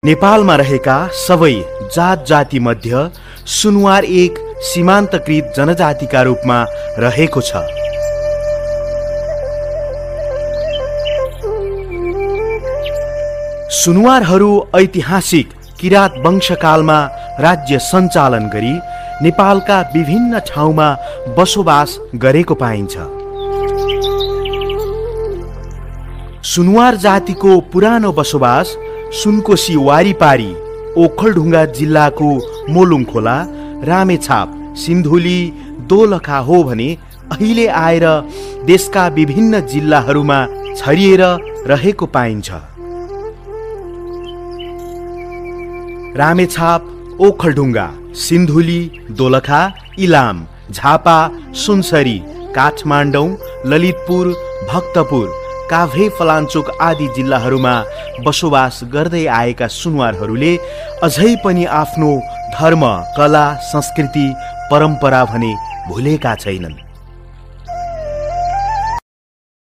नेपालमा रहेका सबै जात जाति मध्य सुनुवार एक सीमान्तकृत जनजातिका रूपमा रहेको छ। सुनुवारहरू ऐतिहासिक किरात वंशकालमा राज्य सञ्चालन गरी नेपालका विभिन्न ठाउँमा बसोबास गरेको पाइन्छ। सुनुवार जातिको पुरानो बसोबास सुनकोशी वारिपारी ओखलढुङ्गा जिल्लाको मोलुङ खोला, रामेछाप, सिन्धुली, दोलखा हो भने अहिले आएर देशका विभिन्न जिल्लाहरूमा छरिएर रहेको पाइन्छ। रामेछाप, ओखलढुङ्गा, सिन्धुली, दोलखा, इलाम, झापा, सुनसरी, काठमाडौँ, ललितपुर, भक्तपुर, काभ्रे, फलाञ्चोक आदि जिल्लाहरूमा बसोबास गर्दै आएका सुनुवारहरूले अझै पनि आफ्नो धर्म, कला, संस्कृति, परम्परा भने भुलेका छैनन्।